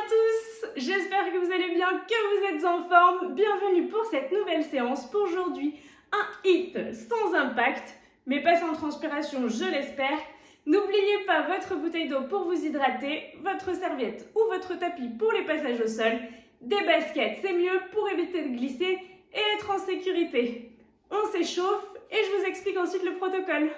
tous, j'espère que vous allez bien, que vous êtes en forme. Bienvenue pour cette nouvelle séance. Pour aujourd'hui, un HIIT sans impact, mais pas sans transpiration, je l'espère. N'oubliez pas votre bouteille d'eau pour vous hydrater, votre serviette ou votre tapis pour les passages au sol. Des baskets, c'est mieux pour éviter de glisser et être en sécurité. On s'échauffe et je vous explique ensuite le protocole.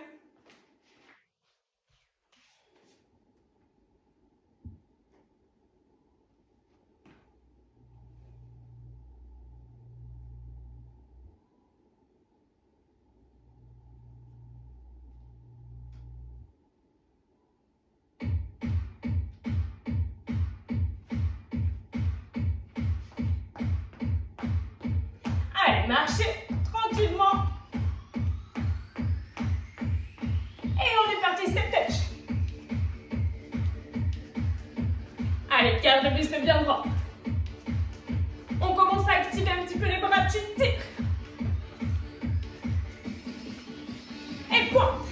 Allez, marchez tranquillement. Et on est parti, step touch. Allez, garde le buste bien droit. On commence à activer un petit peu les bras, tu tires. Et pointe.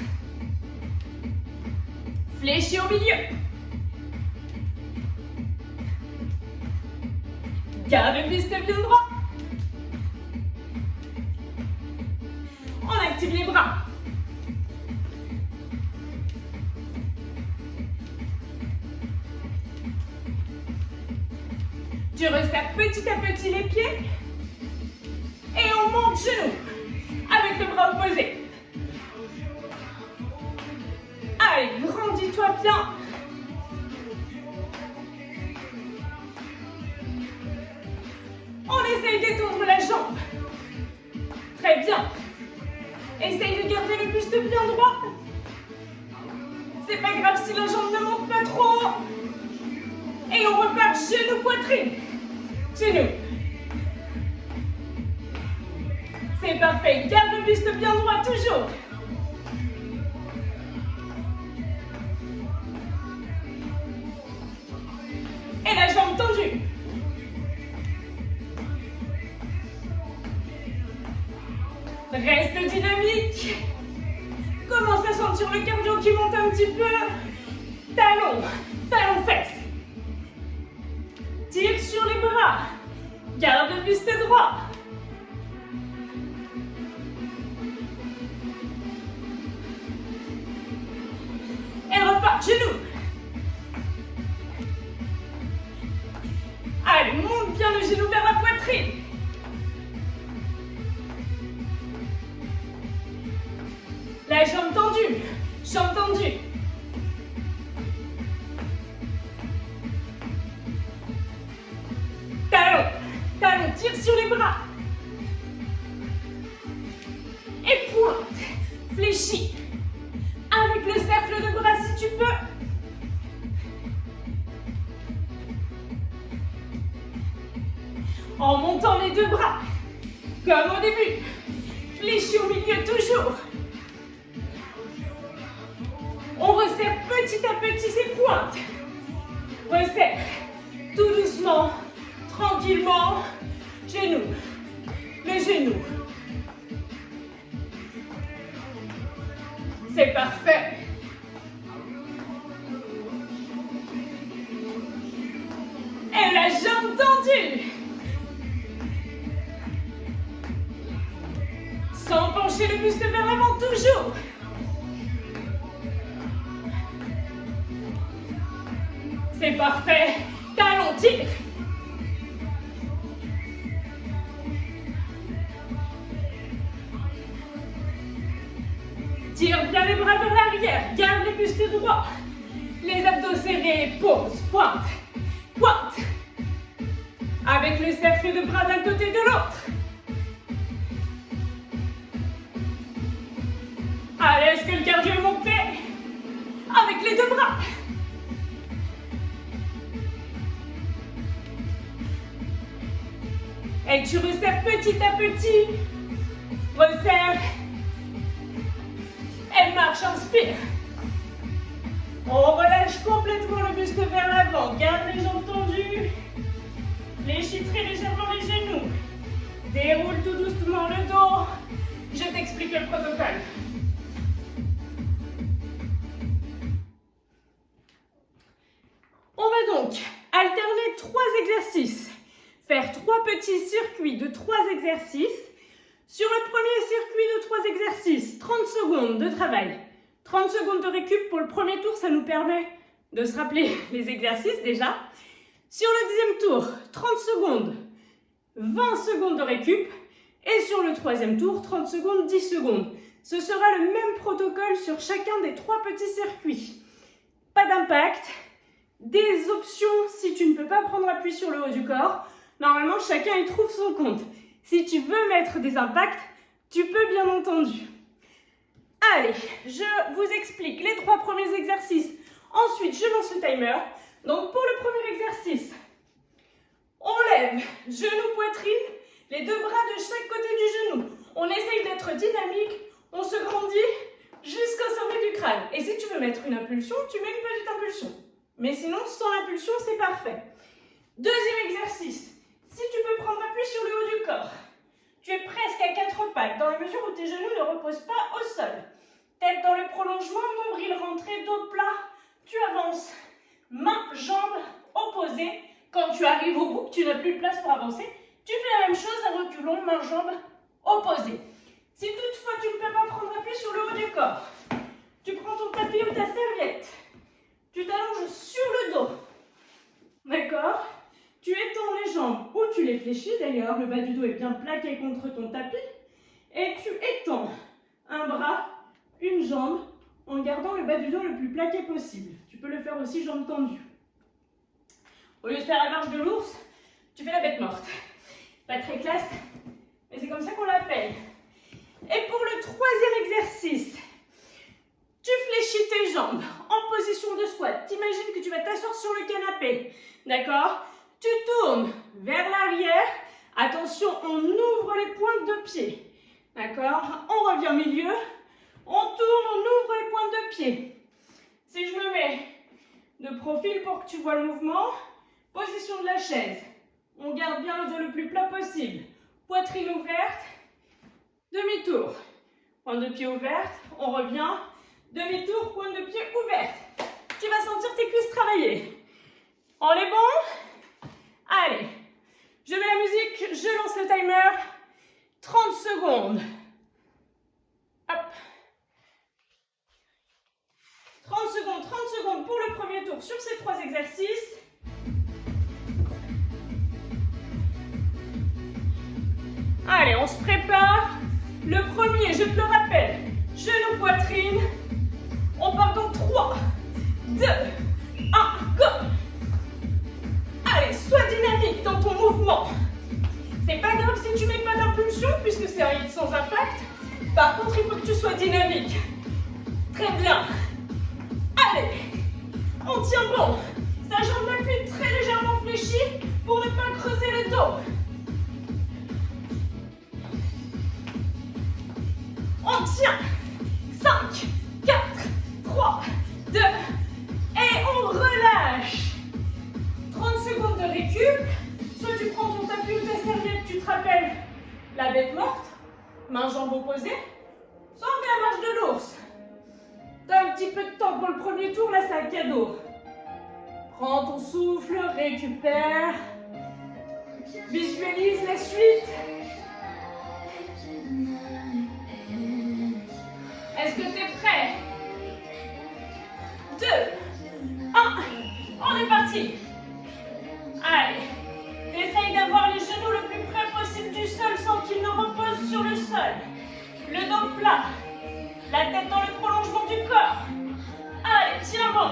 Fléchis au milieu. Garde le buste bien droit. On active les bras. Tu resserres petit à petit les pieds. Et on monte genou. Avec le bras opposé. Allez, grandis-toi bien. On essaye d'étendre la jambe. Très bien. Essaye de garder le buste bien droit. C'est pas grave si la jambe ne monte pas trop. Et on repart genou, poitrine. Genou. C'est parfait. Garde le buste bien droit toujours. Et la jambe tendue. Reste dynamique. Commence à sentir le cardio qui monte un petit peu. Talon, talon fesse. Tire sur les bras. Garde le buste droit. Et repart, genou. Allez, monte bien le genou vers la poitrine. La jambe tendue, jambe tendue. Talon, talon, tire sur les bras. Et pointe, fléchis. Avec le cercle de bras si tu peux. En montant les deux bras, comme au début. Fléchis au milieu toujours. On resserre petit à petit ses pointes. Resserre tout doucement, tranquillement. Genou, le genou. C'est parfait. Et la jambe tendue. Sans pencher le buste vers l'avant toujours. C'est parfait. Talon, tire. Tire bien les bras vers l'arrière. Garde le buste droit. Les abdos serrés. Pause. Pointe. Pointe. Avec le cercle de bras d'un côté et de l'autre. Allez, est-ce que le cardio est monté? Avec les deux bras. Et tu resserres petit à petit. Resserre. Et marche, inspire. On relâche complètement le buste vers l'avant. Garde les jambes tendues. Fléchis très légèrement les genoux. Déroule tout doucement le dos. Je t'explique le protocole. On va donc alterner 3 exercice, faire 3 petits circuits de 3 exercices. Sur le premier circuit de 3 exercices, 30 secondes de travail. 30 secondes de récup pour le premier tour, ça nous permet de se rappeler les exercices déjà. Sur le deuxième tour, 30 secondes, 20 secondes de récup. Et sur le troisième tour, 30 secondes, 10 secondes. Ce sera le même protocole sur chacun des 3 petits circuits. Pas d'impact, des options si tu ne peux pas prendre appui sur le haut du corps. Normalement, chacun y trouve son compte. Si tu veux mettre des impacts, tu peux bien entendu. Allez, je vous explique les 3 premiers exercices. Ensuite, je lance le timer. Donc, pour le premier exercice, on lève genou, poitrine, les 2 bras de chaque côté du genou. On essaye d'être dynamique, on se grandit jusqu'au sommet du crâne. Et si tu veux mettre une impulsion, tu mets une petite impulsion. Mais sinon, sans impulsion, c'est parfait. Deuxième exercice. Si tu peux prendre appui sur le haut du corps, tu es presque à 4 pattes, dans la mesure où tes genoux ne reposent pas au sol. Tête dans le prolongement, nombril rentré, dos plat, tu avances. Mains, jambes opposées. Quand tu arrives au bout, tu n'as plus de place pour avancer, tu fais la même chose à reculons, mains, jambes opposées. Si toutefois tu ne peux pas prendre appui sur le haut du corps, tu prends ton tapis ou ta serviette, tu t'allonges sur le dos, d'accord? Tu étends les jambes ou tu les fléchis d'ailleurs, le bas du dos est bien plaqué contre ton tapis, et tu étends un bras, une jambe, en gardant le bas du dos le plus plaqué possible. Tu peux le faire aussi jambes tendues. Au lieu de faire la marche de l'ours, tu fais la bête morte. Pas très classe, mais c'est comme ça qu'on l'appelle. Et pour le troisième exercice, tu fléchis tes jambes en position de squat. T'imagines que tu vas t'asseoir sur le canapé, d'accord? Tu tournes vers l'arrière. Attention, on ouvre les pointes de pied, d'accord? On revient au milieu. On tourne, on ouvre les pointes de pied. Si je me mets de profil pour que tu vois le mouvement, position de la chaise. On garde bien le dos le plus plat possible. Poitrine ouverte. Demi-tour. Pointe de pied ouverte. On revient. Demi-tour, pointe de pied ouverte. Tu vas sentir tes cuisses travailler. On est bon? Allez. Je mets la musique, je lance le timer. 30 secondes. Hop. 30 secondes pour le premier tour sur ces 3 exercices. Allez, on se prépare. Le premier, je te le rappelle, genou, poitrine. On part dans 3, 2, 1, go! Allez, sois dynamique dans ton mouvement. C'est pas grave si tu mets pas d'impulsion puisque c'est un hit sans impact. Par contre, il faut que tu sois dynamique. Très bien. Allez, on tient bon. Sa jambe d'appui très légèrement fléchie pour ne pas creuser le dos. On tient. 5, 4, 3, 2, et on relâche. 30 secondes de récup. Soit tu prends ton tapis ou ta serviette, tu te rappelles la bête morte, mains jambes opposées, soit on fait la marche de l'ours. T'as un petit peu de temps pour le premier tour, là c'est un cadeau. Prends ton souffle, récupère, visualise la suite. Est-ce que tu es prêt? 2, 1, on est parti. Allez, essaye d'avoir les genoux le plus près possible du sol sans qu'ils ne reposent sur le sol. Le dos plat, la tête dans le prolongement du corps. Allez, tiens bon.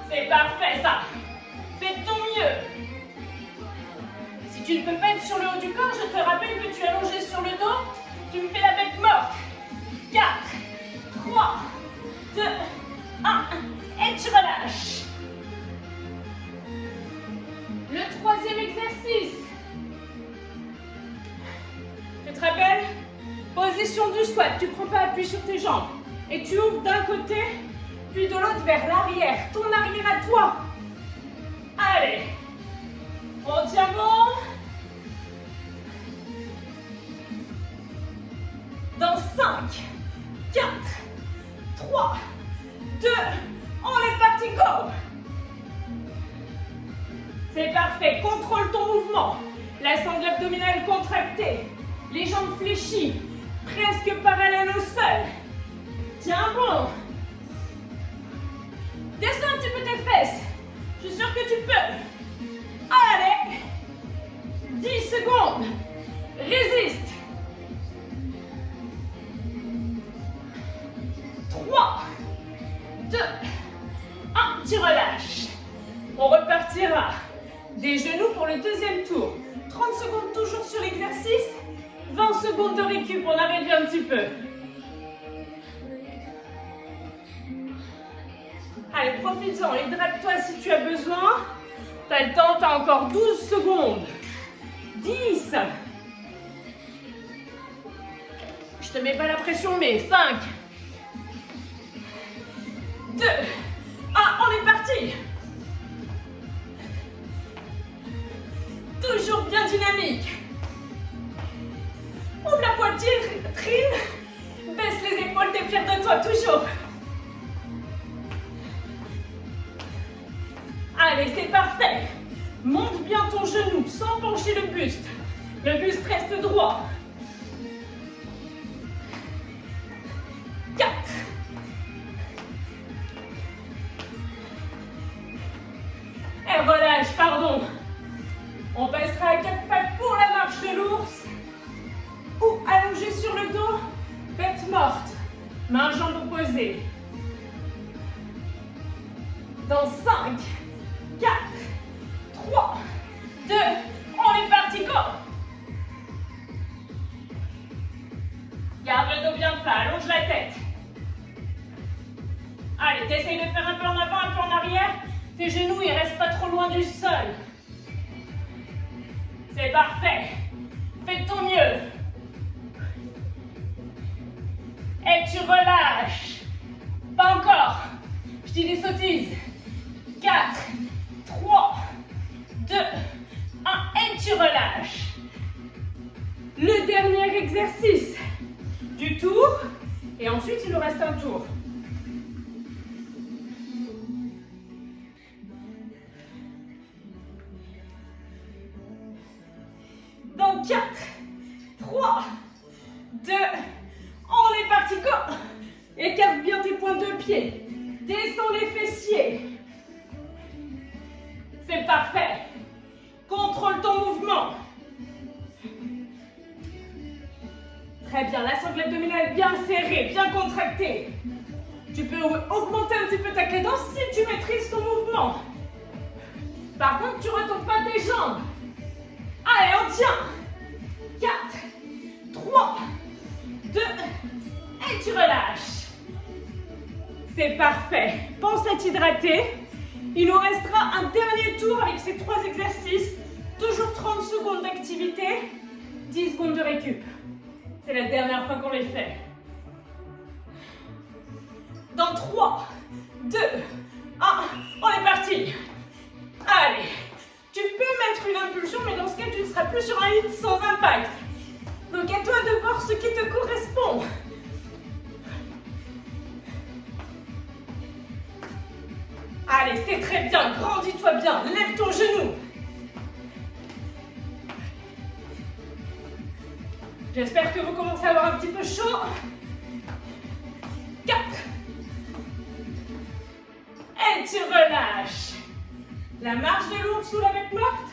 C'est parfait ça. Fais de ton mieux. Si tu ne peux pas être sur le haut du corps, je te rappelle que tu es allongé sur le dos. Tu me fais la bête morte. 4, 3, 2, 1. Et tu relâches. Le troisième exercice. Tu te rappelles? Position du squat. Tu ne prends pas appui sur tes jambes. Et tu ouvres d'un côté, puis de l'autre vers l'arrière. Ton arrière à toi. Allez. On tient bon. Dans 5, 4, 3, 2, on est parti, go! C'est parfait. Contrôle ton mouvement. La sangle abdominale contractée. Les jambes fléchies. Presque parallèles au sol. Tiens bon. Descends un petit peu tes fesses. Je suis sûre que tu peux. Allez. 10 secondes. Résiste. 3, 2, 1. Tu relâches. On repartira. Des genoux pour le deuxième tour. 30 secondes toujours sur l'exercice. 20 secondes de récup. On a réduit un petit peu. Allez, profites-en. Hydrate-toi si tu as besoin. Tu as le temps, tu as encore 12 secondes. 10. Je te mets pas la pression, mais 5, 2, 1, on est parti. Toujours bien dynamique. Ouvre la poitrine, baisse les épaules, t'es fier de toi, toujours. Allez, c'est parfait. Monte bien ton genou sans pencher le buste. Le buste reste droit. 4. Et relâche, pardon. On passera à 4 pattes pour la marche de l'ours. Ou allongé sur le dos, bête morte. Main, jambe opposée. Dans 5, 4, 3, 2, on est parti, go! Garde le dos bien plat, allonge la tête. Allez, t'essayes de faire un peu en avant, un peu en arrière. Tes genoux, ils restent pas trop loin du sol. C'est parfait. Fais de ton mieux. Et tu relâches. Pas encore. Je dis des sottises. 4, 3, 2, 1. Et tu relâches. Le dernier exercice du tour. Et ensuite, il nous reste un tour. Dans 4, 3, 2, on est parti, go! Écarte bien tes pointes de pied. Descends les fessiers. C'est parfait. Contrôle ton mouvement. Très bien, la sangle abdominale bien serrée, bien contractée. Tu peux augmenter un petit peu ta cadence si tu maîtrises ton mouvement. Par contre, tu ne retournes pas tes jambes. Allez, on tient. 4, 3, 2, et tu relâches. C'est parfait. Pense à t'hydrater. Il nous restera un dernier tour avec ces 3 exercices. Toujours 30 secondes d'activité, 10 secondes de récup. C'est la dernière fois qu'on les fait. Dans 3, 2, 1, on est parti. Allez. Tu peux mettre une impulsion, mais dans ce cas, tu ne seras plus sur un hit sans impact. Donc à toi de voir ce qui te correspond. Allez, c'est très bien. Grandis-toi bien. Lève ton genou. J'espère que vous commencez à avoir un petit peu chaud. 4. Et tu relâches. La marche de l'ours sous la bête morte.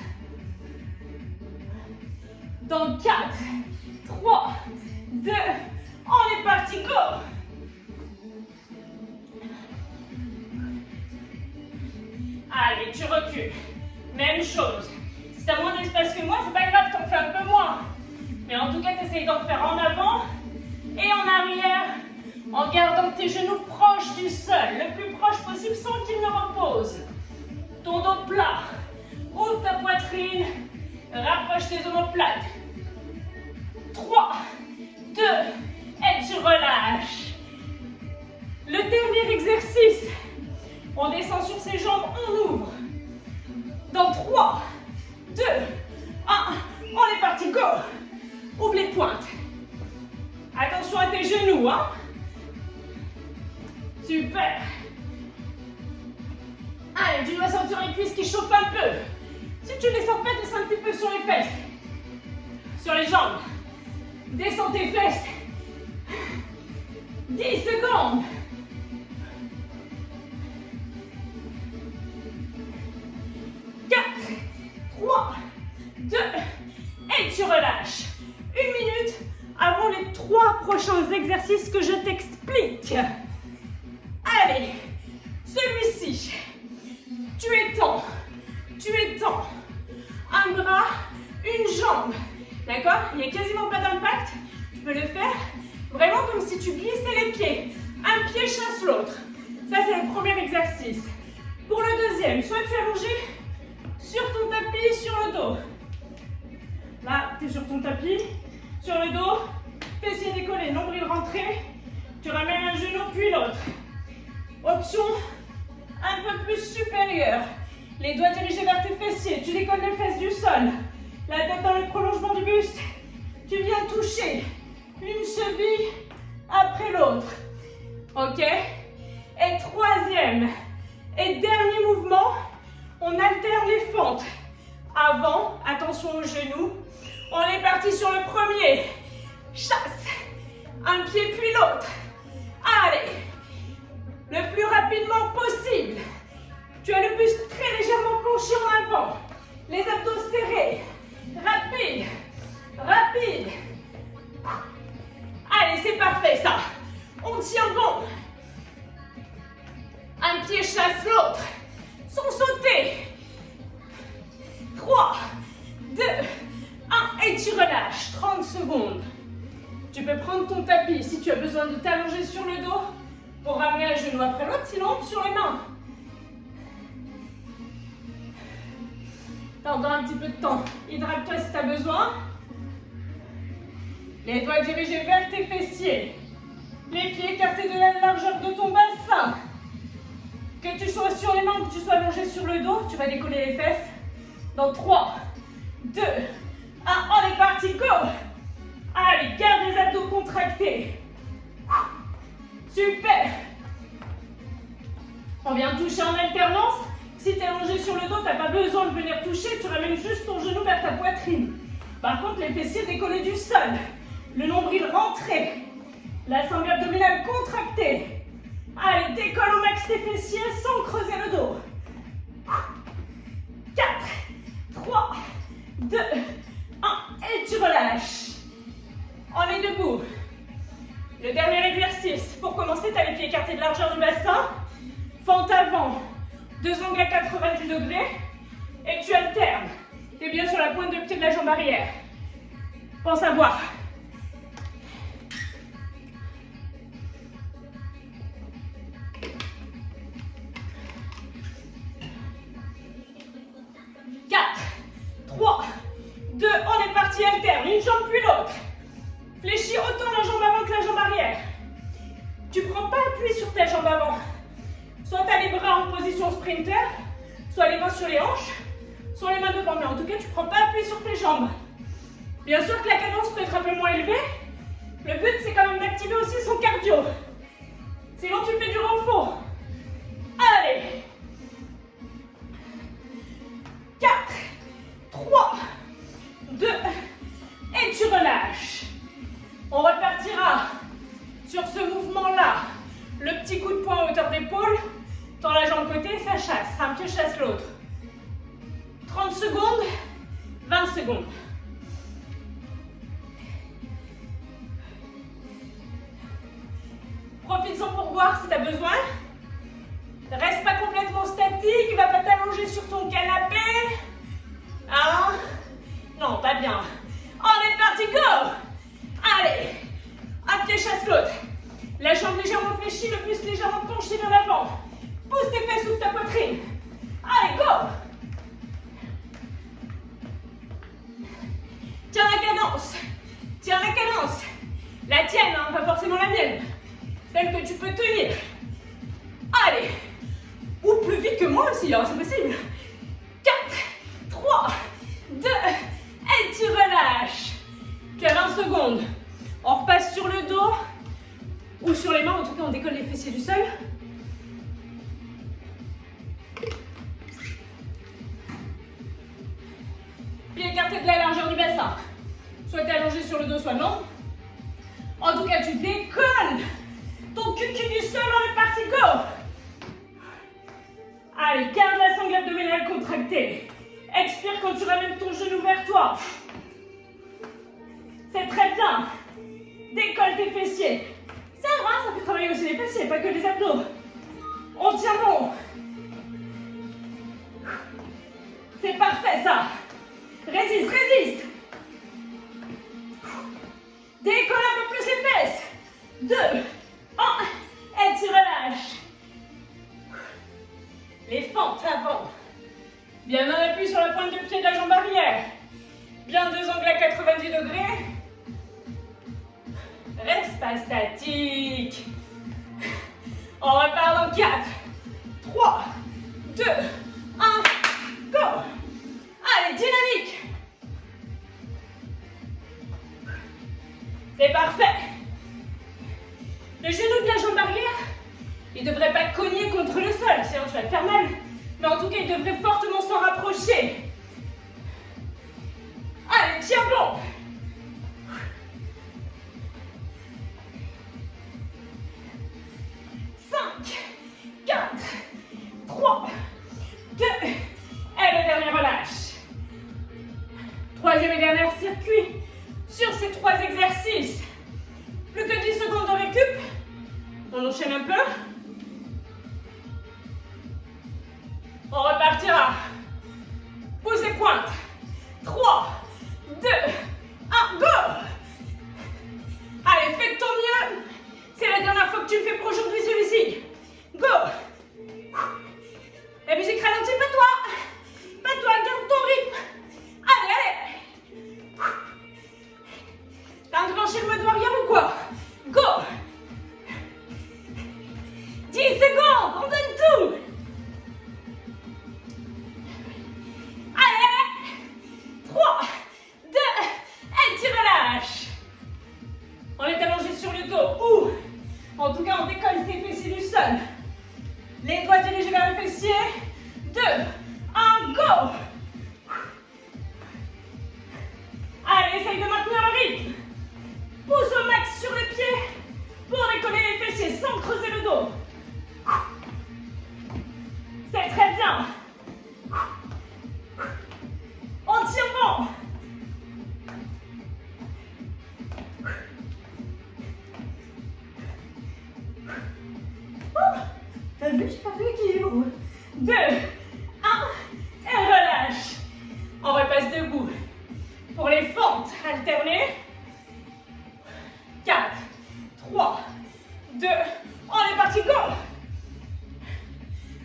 Dans 4, 3, 2, on est parti, go! Allez, tu recules. Même chose. Si tu as moins d'espace que moi, c'est pas grave, t'en fais un peu moins. Mais en tout cas, tu essayes d'en faire en avant et en arrière, en gardant tes genoux proches du sol, le plus proche possible sans qu'ils ne reposent. Ton dos plat, ouvre ta poitrine, rapproche tes omoplates. 3, 2, et tu relâches. Le dernier exercice, on descend sur ses jambes, on ouvre. Dans 3, 2, 1, on est parti, go! Ouvre les pointes. Attention à tes genoux, hein? Super! Allez, tu dois sentir les cuisses qui chauffent un peu. un petit peu sur les fesses, sur les jambes. Descends tes fesses. 10 secondes. 4, 3, 2, et tu relâches. 1 minute avant les 3 prochains exercices que je t'explique. Allez, celui-ci, tu étends. Un bras, une jambe. D'accord? Il n'y a quasiment pas d'impact. Tu peux le faire vraiment comme si tu glissais les pieds. Un pied chasse l'autre. Ça, c'est le premier exercice. Pour le deuxième, soit tu es allongé sur ton tapis, sur le dos. Là, tu es sur ton tapis, sur le dos, fessiers décollés, nombril rentré. Tu ramènes un genou puis l'autre. Option un peu plus supérieure. Les doigts dirigés vers tes fessiers. Tu décolles les fesses du sol. La tête dans le prolongement du buste. Tu viens toucher une cheville après l'autre. Ok? Et troisième et dernier mouvement, on alterne les fentes. Avant, attention aux genoux. On est parti sur le premier. Chasse. Un pied puis l'autre. Allez. Le plus rapidement possible. Tu as le buste très légèrement penché en avant. Les abdos serrés. Rapide. Rapide. Allez, c'est parfait ça. On tient bon. Un pied chasse l'autre. Sans sauter. 3, 2, 1 et tu relâches. 30 secondes. Tu peux prendre ton tapis si tu as besoin de t'allonger sur le dos pour ramener un genou après l'autre, sinon sur les mains. T'as encore un petit peu de temps. Hydrate-toi si tu as besoin. Les doigts dirigés vers tes fessiers. Les pieds écartés de la largeur de ton bassin. Que tu sois sur les mains ou que tu sois allongé sur le dos, tu vas décoller les fesses. Dans 3, 2, 1, on est parti, go! Allez, garde les abdos contractés. Super! On vient toucher en alternance. Si tu es allongé sur le dos, tu n'as pas besoin de venir toucher, tu ramènes juste ton genou vers ta poitrine. Par contre, les fessiers décollés du sol. Le nombril rentré. La sangle abdominale contractée. Allez, décolle au max tes fessiers sans creuser le dos. 4, 3, 2, 1, et tu relâches. On est debout. Le dernier exercice. Pour commencer, tu as les pieds écartés de largeur du bassin. Fente avant. 2 angles à 90 degrés. Et tu alternes. Tu es bien sur la pointe de pied de la jambe arrière. Pense à voir. On est parti, alterne, une jambe puis l'autre. Fléchis autant la jambe avant que la jambe arrière. Tu ne prends pas appui sur ta jambe avant. Soit tu as les bras en position sprinter, soit les mains sur les hanches, soit les mains devant. Mais en tout cas, tu ne prends pas appui sur tes jambes. Bien sûr que la cadence peut être un peu moins élevée. Le but, c'est quand même d'activer aussi son cardio. Sinon, tu fais du renfort. Allez. 4, 3, 2, et tu relâches. On repartira sur ce mouvement-là. Le petit coup de poing à hauteur d'épaule. Tends la jambe côté, ça chasse. Un pied chasse l'autre. 30 secondes, 20 secondes. Profite-en pour boire si tu as besoin. Reste pas complètement statique, va pas t'allonger sur ton canapé. Hein? Non, pas bien. On est parti, go! Allez, un pied chasse l'autre. La jambe légèrement fléchie, le buste légèrement penché vers l'avant. Pousse tes fesses sous ta poitrine. Allez, go! Tiens la cadence. Tiens la cadence. La tienne, hein, pas forcément la mienne. Celle que tu peux tenir. Allez. Ou plus vite que moi aussi, hein, c'est possible. 4, 3, 2, et tu relâches. Tu as 20 secondes. On repasse sur le dos ou sur les mains, en tout cas on décolle les fessiers du sol. Pieds écartés de la largeur du bassin. Soit tu es allongé sur le dos, soit non. En tout cas, tu décolles ton cul du sol, on est parti, go! Allez, garde la sangle abdominale contractée. Expire quand tu ramènes ton genou vers toi. C'est très bien. Décolle tes fessiers. Ça va, ça fait travailler aussi les fessiers, pas que les abdos. On tient bon. C'est parfait, ça. Résiste, résiste. Décolle un peu plus les fesses. 2, 1, et tu relâches. Les fentes avant. Bien un appui sur la pointe de pied de la jambe arrière. Bien deux angles à 90 degrés. Reste pas statique. On repart dans 4, 3, 2, 1, go. Allez, dynamique. C'est parfait. Le genou de la jambe arrière, il ne devrait pas cogner contre le sol, sinon tu vas te faire mal. Mais en tout cas, il devrait fortement s'en rapprocher. Allez, tiens bon. Cinq, 4, 3, 2, et le dernier relâche. Troisième et dernier circuit sur ces 3 exercices. Plus que 10 secondes de récup. On enchaîne un peu. On repartira. Pousse et pointe. 3, 2, 1, go. Allez, fais de ton mieux. C'est la dernière fois que tu le fais pour aujourd'hui, celui-ci. Go. La musique ralentit, pas toi. Pas toi, garde ton rythme. Allez, allez. T'as enclenché le mode warrior ou quoi? Go. 10 secondes, on donne tout. Allez, 3, 2, et tu relâches. On est allongé sur le dos, ou en tout cas on décolle ses fessiers du sol. Les doigts dirigés vers le fessier. 2, 1, go. Allez, essaye de maintenir le rythme. Pousse au max sur les pieds pour décoller les fessiers sans creuser le dos. C'est très bien. On tire bon. T'as vu, j'ai perdu l'équilibre. 2, 1, et relâche. On repasse debout. Pour les fentes alternées. 4, 3, 2, on est parti, go.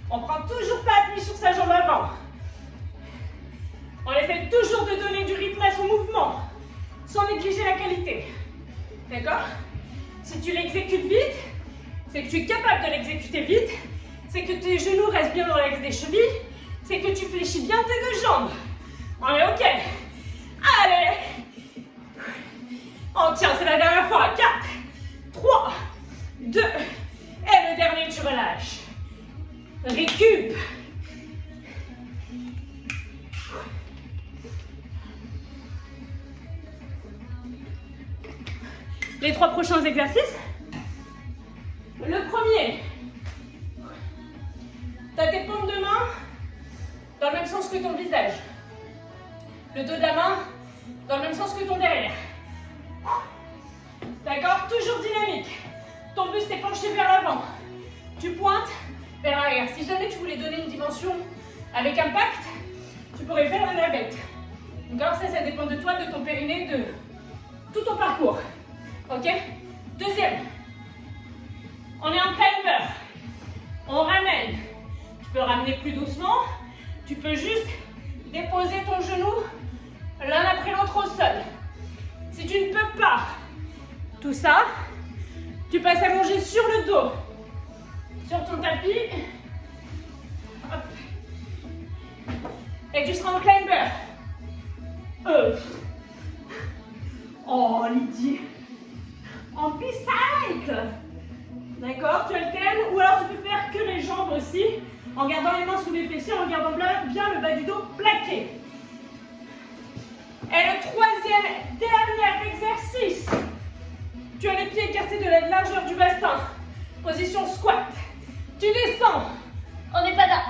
On prend toujours pas appui sur sa jambe avant. On essaie toujours de donner du rythme à son mouvement, sans négliger la qualité. D'accord? Si tu l'exécutes vite, c'est que tu es capable de l'exécuter vite, c'est que tes genoux restent bien dans l'axe des chevilles, c'est que tu fléchis bien tes 2 jambes. On est ok. Allez. On tient, c'est la dernière fois. 4, 3, 2, et le dernier, tu relâches. Récup. Les 3 prochains exercices. Le premier, tu as tes paumes de main dans le même sens que ton visage. Le dos de la main dans le même sens que ton derrière. D'accord? Toujours dynamique. Ton buste est penché vers l'avant. Tu pointes vers l'arrière. Si jamais tu voulais donner une dimension avec impact, tu pourrais faire la navette. D'accord? Ça dépend de toi, de ton périnée, de tout ton parcours. Ok? Deuxième. On est en climber. On ramène. Tu peux ramener plus doucement. Tu peux juste déposer ton genou l'un après l'autre au sol. Si tu ne peux pas tout ça, tu passes allongé sur le dos, sur ton tapis. Hop. Et tu seras en climber. Oh, Lydie. En bicycle. D'accord, tu alternes. Ou alors tu peux faire que les jambes aussi, en gardant les mains sous les fessiers, en gardant bien le bas du dos plaqué. Et le troisième, dernier exercice. Tu as les pieds écartés de la largeur du bassin. Position squat. Tu descends. On n'est pas là.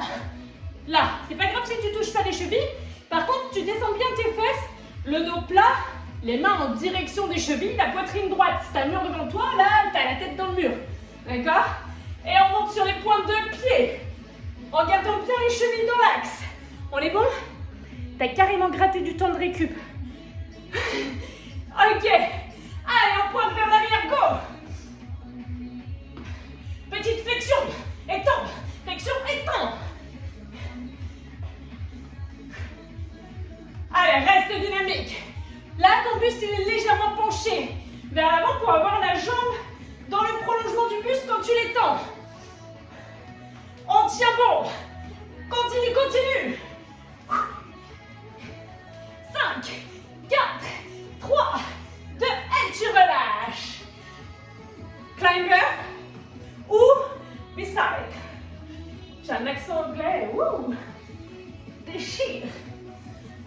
Là, c'est pas grave si tu touches pas les chevilles. Par contre, tu descends bien tes fesses, le dos plat, les mains en direction des chevilles, la poitrine droite. Si tu as le mur devant toi, là, tu as la tête dans le mur. D'accord? Et on monte sur les pointes de pied. En gardant bien les chevilles dans l'axe. On est bon? Tu as carrément gratté du temps de récup. Ok. Allez, on pointe vers l'arrière, go. Petite flexion. Étends. Flexion, étends. Allez, reste dynamique. Là, ton buste il est légèrement penché vers l'avant pour avoir la jambe dans le prolongement du buste quand tu l'étends. On tient bon. Continue, continue. 5, 4, 3, 2, et tu relâches. Climber ou beside. J'ai un accent anglais. Wouh. Déchire.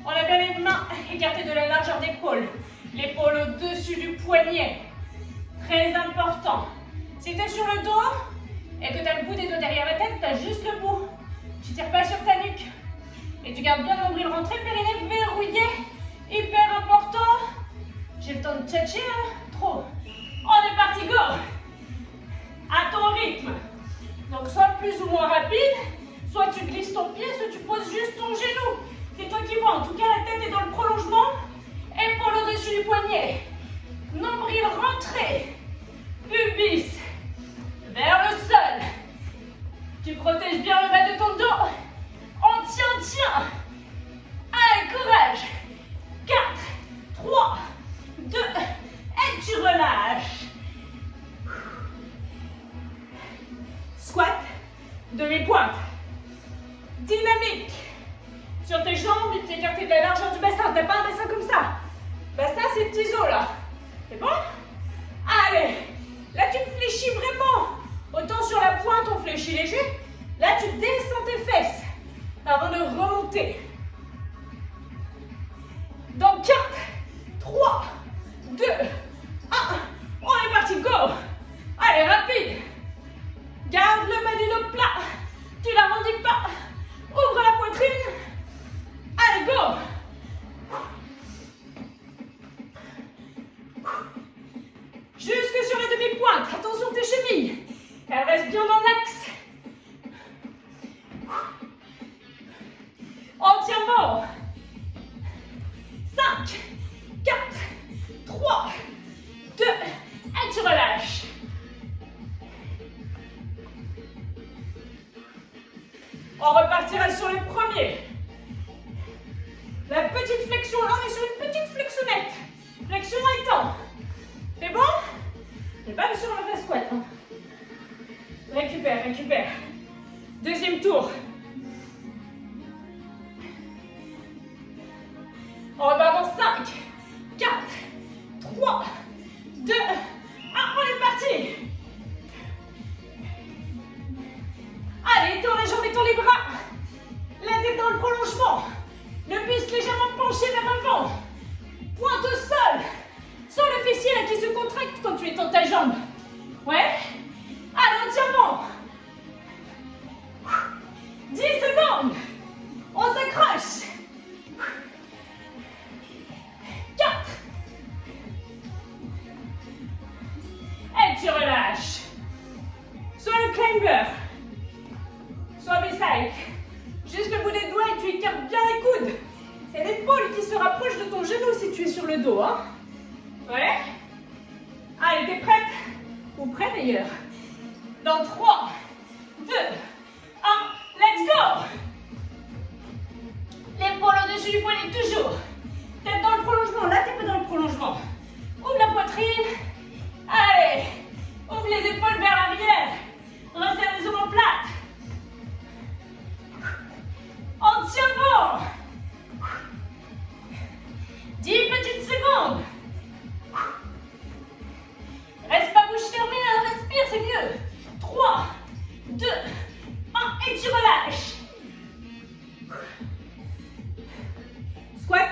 On a bien les mains écartées de la largeur d'épaule. L'épaule au-dessus du poignet. Très important. Si tu es sur le dos et que tu as le bout des dos derrière la tête, tu as juste le bout. Tu ne tires pas sur ta nuque. Et tu gardes bien le nombril rentré, périnée verrouillé. Hyper important. J'ai le temps de tchatcher, hein? Trop. On est parti, go. À ton rythme. Donc soit plus ou moins rapide, soit tu glisses ton pied, soit tu poses juste ton genou. C'est toi qui vois. En tout cas, la tête est dans le prolongement. Épaule au-dessus du poignet. Nombril rentré. Pubis vers le sol. Tu protèges bien le bas de ton dos. On tient, tiens. Allez, courage. 4, 3, 2, et tu relâches. Squat, demi-pointe. Dynamique. Sur tes jambes, les pieds écartés de la largeur du bassin. T'as pas un bassin comme ça. Bassin, c'est petits os là. C'est bon? Allez. Là, tu te fléchis vraiment. Autant sur la pointe, on fléchit léger. Là, tu descends tes fesses avant de remonter. Dans 4, 3, 2, 1. On est parti, go. Allez, rapide. Garde le bas du dos plat. Tu l'arrondis pas. Ouvre la poitrine. Allez, go. Jusque sur les demi-pointes. Attention tes chevilles. Elles restent bien dans l'axe. On tient bon. 5, 4, 3, 2, et tu relâches. On repartira sur les premiers. La petite flexion, là on est sur une petite flexionnette. Flexion étend. C'est bon? J'ai pas vu sur le vrai squat. Hein. Récupère, récupère. Deuxième tour. On repart dans 5, 4, 3, 2, 1. On est parti. Allez, étends les jambes, étends les bras. La tête dans le prolongement. Le buste légèrement penché vers l'avant. Pointe au sol. Sens le fessier là qui se contracte quand tu étends ta jambe. Ouais. Allez, on tient bon. 10 secondes. On s'accroche. 4. Et tu relâches. Soit le climber, soit beside. Juste le bout des doigts et tu écartes bien les coudes. C'est l'épaule qui se rapproche de ton genou si tu es sur le dos. Hein. Ouais. Allez, t'es prête? Ou prêt d'ailleurs? Dans 3, 2, 1, let's go! L'épaule au-dessus du poignet toujours. Tête dans le prolongement, là t'es pas dans le prolongement. Ouvre la poitrine. Allez, ouvre les épaules vers l'arrière. Resserre les omoplates. On tient bon. 10 petites secondes. Reste pas bouche fermée, hein, respire, c'est mieux. 3, 2, 1, et tu relâches. Squat,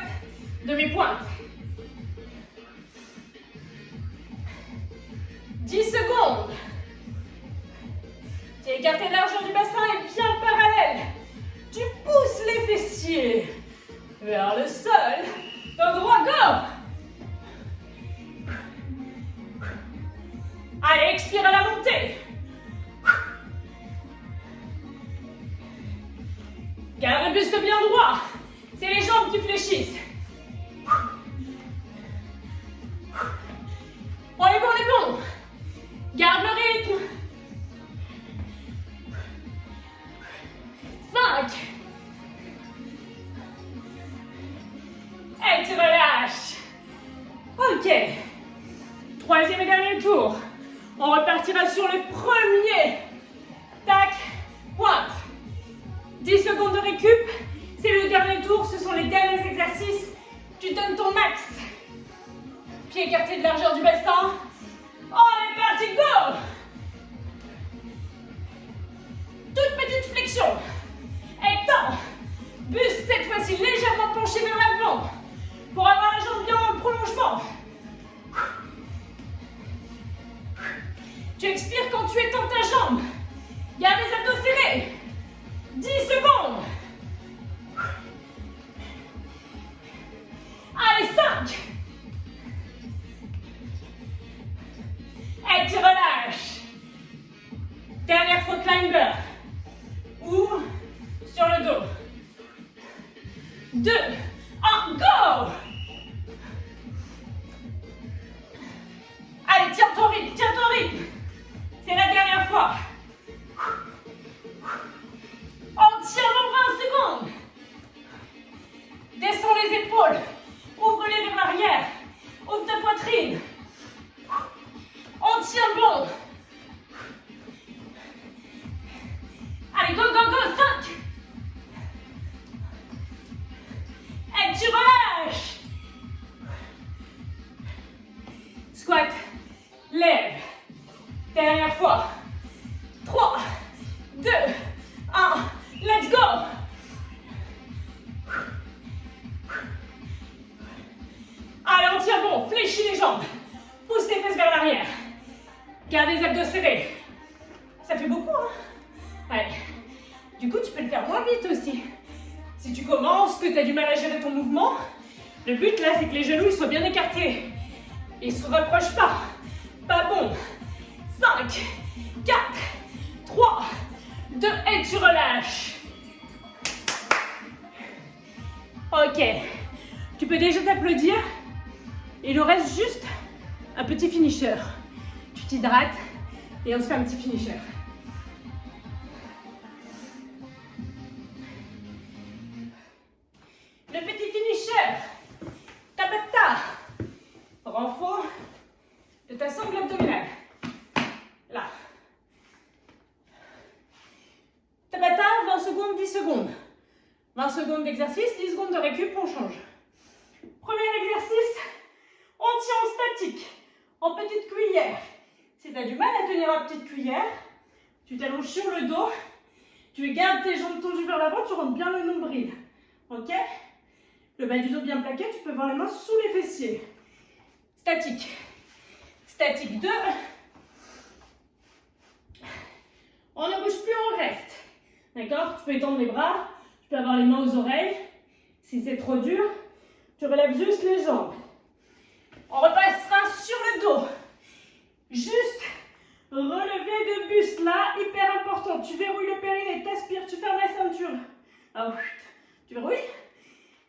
Demi-pointe. 10 secondes. Tu es écarté de largeur du bassin et bien parallèle. Tu pousses les fessiers vers le sol. Dans droit, go. Allez, expire à la montée. Garde le buste bien droit. C'est les jambes qui fléchissent. On est bon. Garde le rythme. 5. Et tu relâches. Ok. Troisième et dernier tour. On repartira sur le premier. Tac, pointe. 10 secondes de récup. C'est le dernier tour, ce sont les derniers exercices. Tu donnes ton max. Pieds écartés de largeur du bassin. On est parti, go! Toute petite flexion. Et tends. Buste cette fois-ci légèrement penché vers l'avant. Pour avoir la jambe bien dans le prolongement. Tu expires quand tu étends ta jambe. Garde les abdos serrés. 10 secondes. Allez, 5. Et tu relâches. Dernière fois climber. Ou sur le dos. 2, 1, go! Allez, tiens ton rythme. C'est la dernière fois. On tient dans 20 secondes. Descends les épaules. Ouvre-les vers l'arrière. Ouvre ta poitrine. On tient bon. Allez, go, 5. Et tu relâches. Squat. Lève. Dernière fois. 3, 2, 1. Let's go. Allez, on tient bon. Fléchis les jambes. Pousse les fesses vers l'arrière. Garde les abdos serrés. Ça fait beaucoup, hein? Ouais. Du coup, tu peux le faire moins vite aussi. Si tu commences, que tu as du mal à gérer ton mouvement, le but là, c'est que les genoux ils soient bien écartés. Ils ne se rapprochent pas. Pas bon. 5, 4, 3, 2, et tu relâches. Ok. Tu peux déjà t'applaudir. Il nous reste juste un petit finisher. Tu t'hydrates et on se fait un petit finisher. Le petit finisher. Tabata. Renfort de ta sangle abdominale. Là. Tabata, 20 secondes, 10 secondes. 20 secondes d'exercice, 10 secondes de récup, on change. Premier exercice, on tient en statique, en petite cuillère. Si tu as du mal à tenir la petite cuillère, tu t'allonges sur le dos, tu gardes tes jambes tendues vers l'avant, tu rentres bien le nombril. Ok? Le bas du dos bien plaqué, tu peux voir les mains sous les fessiers. Statique. Statique 2. On ne bouge plus, on reste. D'accord? Tu peux étendre les bras, tu peux avoir les mains aux oreilles. Si c'est trop dur, tu relèves juste les jambes. On repassera sur le dos. Juste relevé de buste là, hyper important. Tu verrouilles le périnée, t'aspires, tu fermes la ceinture. Ah, tu verrouilles.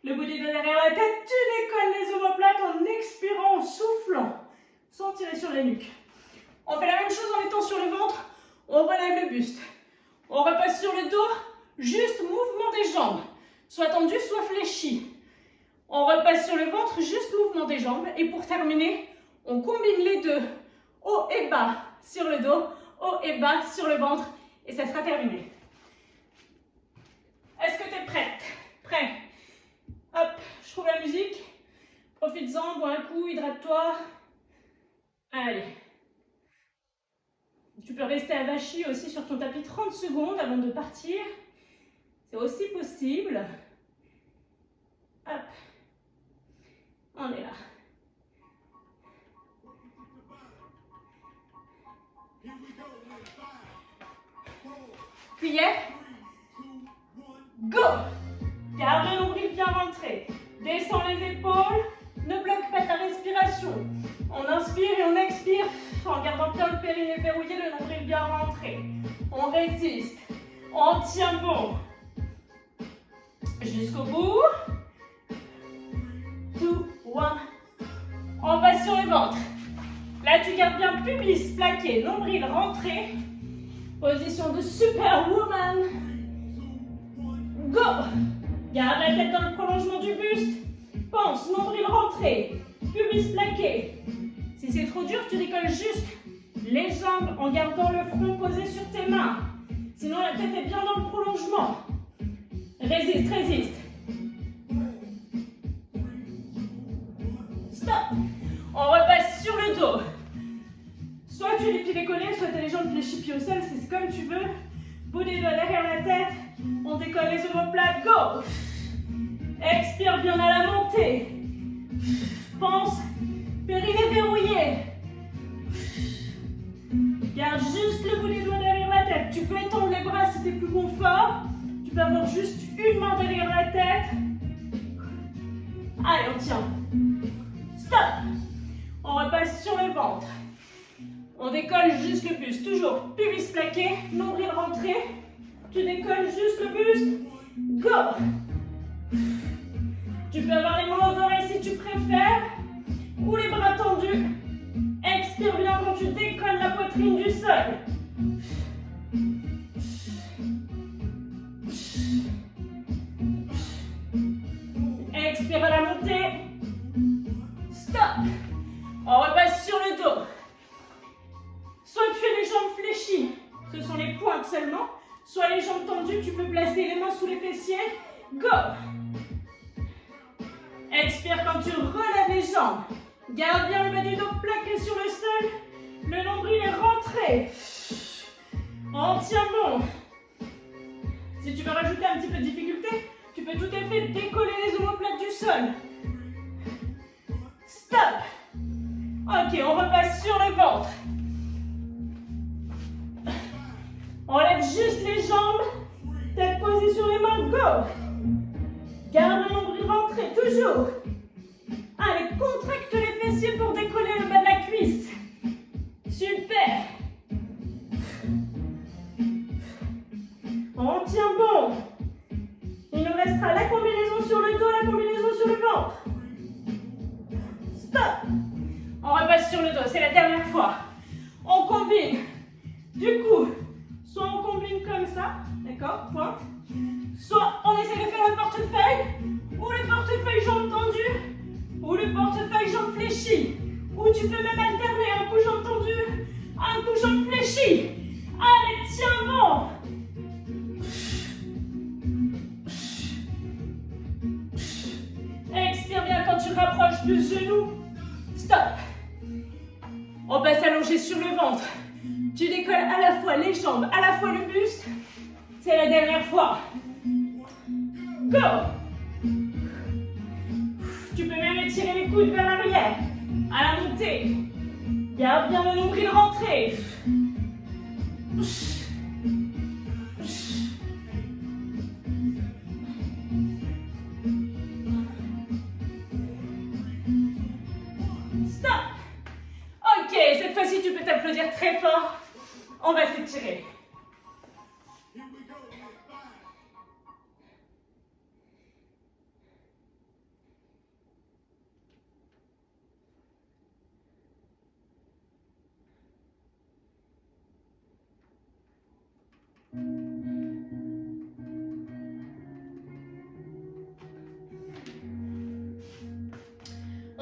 Le bout des doigts derrière la tête, tu décolles les omoplates en expirant, en soufflant, sans tirer sur la nuque. On fait la même chose en étant sur le ventre, on relève le buste. On repasse sur le dos, juste mouvement des jambes, soit tendu, soit fléchi. On repasse sur le ventre, juste mouvement des jambes. Et pour terminer, on combine les deux, haut et bas sur le dos, haut et bas sur le ventre, et ça sera terminé. Est-ce que tu es prête? Prêt? Hop, je trouve la musique. Profites-en, bois un coup, hydrate-toi. Allez. Tu peux rester avachi aussi sur ton tapis 30 secondes avant de partir. C'est aussi possible. Hop. essayais? Go! Garde le nombril bien rentré. Descends les épaules. Ne bloque pas ta respiration. On inspire et on expire en gardant bien le périnée verrouillé, le nombril bien rentré. On résiste. On tient bon. Jusqu'au bout. 2, 1. On va sur le ventre. Là, tu gardes bien pubis plaqué, nombril rentré. Position de superwoman. Go! Garde la tête dans le prolongement du buste. Pense, nombril rentré. Pubis plaqué. Si c'est trop dur, tu décolles juste les jambes en gardant le front posé sur tes mains. Sinon, la tête est bien dans le prolongement. Résiste, résiste. Stop. On repasse sur le dos. Soit tu es les pieds décollés, soit tu as les jambes fléchies pieds au sol, c'est comme tu veux. Bout des doigts derrière la tête. On décolle les omoplates. Go. Expire bien à la montée. Pense. Périnée verrouillé. Garde juste le bout des doigts derrière la tête. Tu peux étendre les bras si tu es plus confort. Tu peux avoir juste une main derrière la tête. Allez, on tient. Stop. On repasse sur le ventre. On décolle juste le buste. Toujours pubis plaqué, nombril rentré. Tu décolles juste le buste. Go. Tu peux avoir les mains aux oreilles si tu préfères. Ou les bras tendus. Expire bien quand tu décolles la poitrine du sol. Expire à la montée. Stop. On repasse sur le dos. Soit tu as les jambes fléchies, ce sont les pointes seulement. Soit les jambes tendues, tu peux placer les mains sous les fessiers. Go. Expire quand tu relèves les jambes. Garde bien le bas du dos plaqué sur le sol. Le nombril est rentré. On tient bon. Si tu veux rajouter un petit peu de difficulté, tu peux tout à fait décoller les omoplates du sol. Stop. Ok, on repasse sur le ventre. On lève juste les jambes. Tête posée sur les mains. Go. Garde le nombril rentré, toujours. Allez, contracte les fessiers pour décoller le bas de la cuisse. Super. On tient bon. Il nous restera la combinaison sur le dos, la combinaison sur le ventre. Stop. On repasse sur le dos, c'est la dernière fois. On combine. Du coup, soit on combine comme ça, d'accord, pointe. Soit on essaie de faire le portefeuille, ou le portefeuille jambes tendues, ou le portefeuille jambes fléchies. Ou tu peux même alterner un coup jambes tendues, un coup jambes fléchies. Allez, tiens bon. Expire bien quand tu rapproches du genou. Stop. On passe allongé sur le ventre. Tu décolles à la fois les jambes, à la fois le buste. C'est la dernière fois. Go. Tu peux même étirer les coudes vers l'arrière. À la montée. Garde bien le nombril rentré. Stop. Ok, cette fois-ci tu peux t'applaudir très fort. On va s'étirer.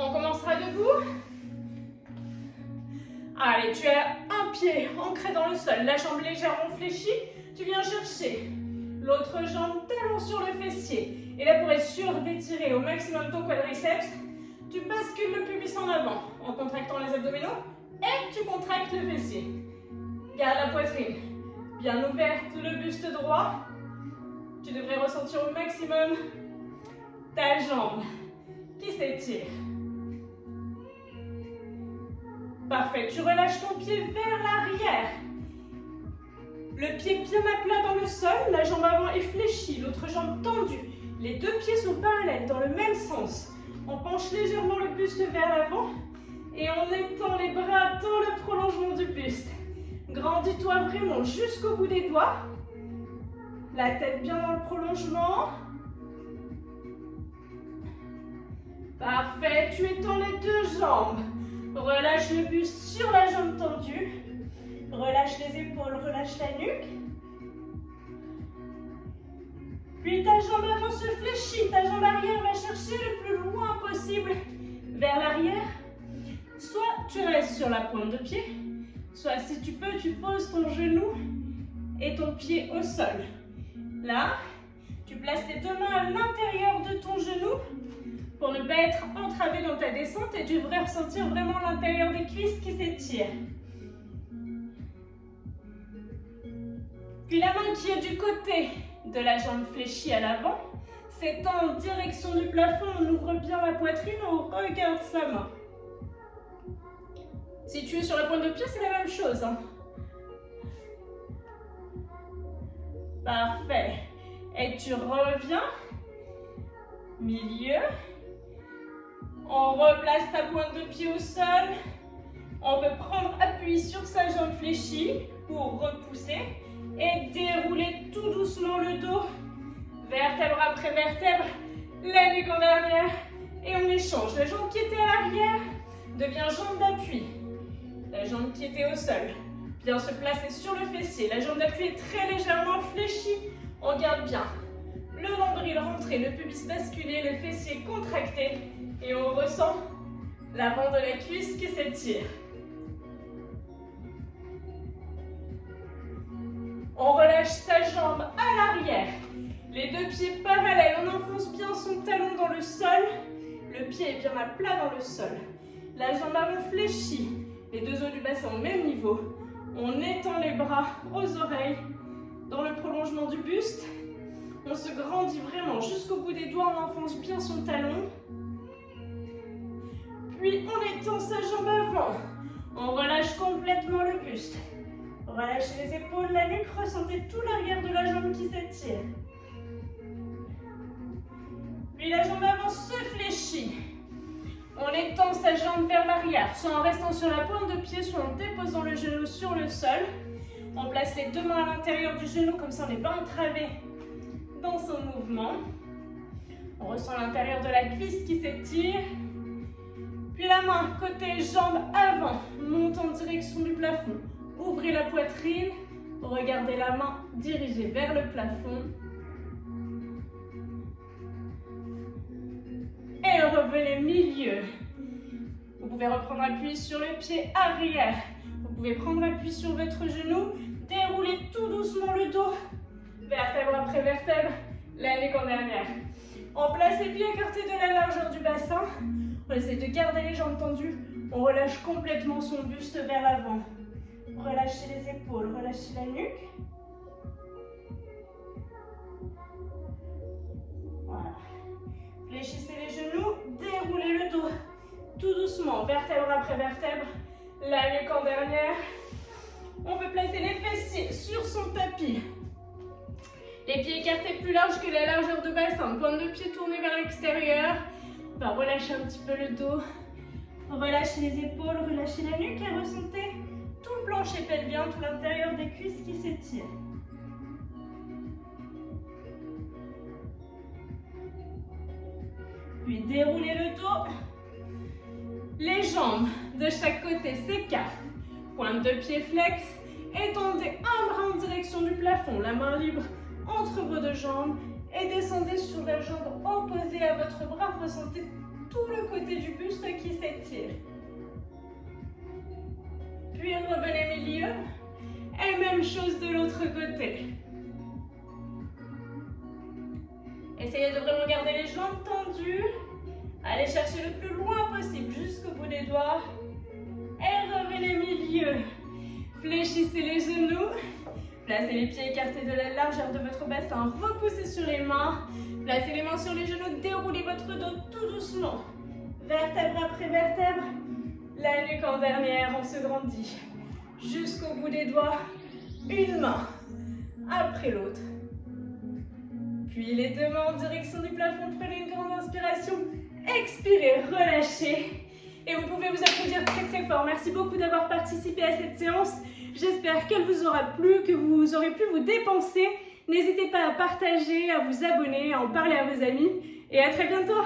On commencera debout. Allez, tu as un pied ancré dans le sol, la jambe légèrement fléchie. Tu viens chercher l'autre jambe, talon sur le fessier. Et là, pour être sûr d'étirer au maximum ton quadriceps, tu bascules le pubis en avant en contractant les abdominaux et tu contractes le fessier. Garde la poitrine bien ouverte, le buste droit. Tu devrais ressentir au maximum ta jambe qui s'étire. Parfait, tu relâches ton pied vers l'arrière. Le pied bien à plat dans le sol, la jambe avant est fléchie, l'autre jambe tendue. Les deux pieds sont parallèles dans le même sens. On penche légèrement le buste vers l'avant et on étend les bras dans le prolongement du buste. Grandis-toi vraiment jusqu'au bout des doigts. La tête bien dans le prolongement. Parfait, tu étends les deux jambes. Relâche le buste sur la jambe tendue. Relâche les épaules, relâche la nuque. Puis ta jambe avant se fléchit, ta jambe arrière va chercher le plus loin possible vers l'arrière. Soit tu restes sur la pointe de pied, soit si tu peux, tu poses ton genou et ton pied au sol. Là, tu places tes deux mains à l'intérieur de ton genou pour ne pas être entravé dans ta descente et tu devrais ressentir vraiment l'intérieur des cuisses qui s'étirent. Puis la main qui est du côté de la jambe fléchie à l'avant s'étend en direction du plafond, on ouvre bien la poitrine, on regarde sa main. Si tu es sur la pointe de pied, c'est la même chose. Parfait. Et tu reviens, milieu. On replace ta pointe de pied au sol. On peut prendre appui sur sa jambe fléchie pour repousser et dérouler tout doucement le dos, vertèbre après vertèbre, la nuque en arrière et on échange. La jambe qui était à l'arrière devient jambe d'appui. La jambe qui était au sol vient se placer sur le fessier. La jambe d'appui est très légèrement fléchie. On garde bien le nombril rentré, le pubis basculé, le fessier contracté et on ressent l'avant de la cuisse qui s'étire. On relâche sa jambe à l'arrière. Les deux pieds parallèles. On enfonce bien son talon dans le sol. Le pied est bien à plat dans le sol. La jambe avant fléchie. Les deux os du bassin au même niveau. On étend les bras aux oreilles dans le prolongement du buste. On se grandit vraiment jusqu'au bout des doigts. On enfonce bien son talon. Puis on étend sa jambe avant. On relâche complètement le buste. Relâchez les épaules, la nuque, ressentez tout l'arrière de la jambe qui s'étire. Puis la jambe avant se fléchit. On étend sa jambe vers l'arrière, soit en restant sur la pointe de pied, soit en déposant le genou sur le sol. On place les deux mains à l'intérieur du genou, comme ça on n'est pas entravé dans son mouvement. On ressent l'intérieur de la cuisse qui s'étire. Puis la main côté jambe avant, monte en direction du plafond. Ouvrez la poitrine, regardez la main dirigée vers le plafond. Et revenez milieu. Vous pouvez reprendre appui sur le pied arrière. Vous pouvez prendre appui sur votre genou, dérouler tout doucement le dos, vertèbre après vertèbre, la nuque en arrière. On place les pieds écartés de la largeur du bassin. On essaie de garder les jambes tendues. On relâche complètement son buste vers l'avant. Relâchez les épaules, relâchez la nuque. Voilà. Fléchissez les genoux, déroulez le dos tout doucement, vertèbre après vertèbre, la nuque en dernière. On peut placer les fessiers sur son tapis. Les pieds écartés plus larges que la largeur de bassin, pointe de pied tournée vers l'extérieur. On va relâcher un petit peu le dos. Relâchez les épaules, relâchez la nuque et ressentez tout le plancher pelvien, tout l'intérieur des cuisses qui s'étire. Puis déroulez le dos. Les jambes de chaque côté s'écartent. Pointe de pied flex. Étendez un bras en direction du plafond. La main libre entre vos deux jambes. Et descendez sur la jambe opposée à votre bras. Ressentez tout le côté du buste qui s'étire. Puis revenez milieu. Et même chose de l'autre côté. Essayez de vraiment garder les jambes tendues. Allez chercher le plus loin possible jusqu'au bout des doigts. Et revenez milieu. Fléchissez les genoux. Placez les pieds écartés de la largeur de votre bassin. Repoussez sur les mains. Placez les mains sur les genoux. Déroulez votre dos tout doucement. Vertèbre après vertèbre. La nuque en dernière, on se grandit. Jusqu'au bout des doigts. Une main après l'autre. Puis les deux mains en direction du plafond, prenez une grande inspiration, expirez, relâchez. Et vous pouvez vous applaudir très très fort. Merci beaucoup d'avoir participé à cette séance. J'espère qu'elle vous aura plu, que vous aurez pu vous dépenser. N'hésitez pas à partager, à vous abonner, à en parler à vos amis. Et à très bientôt.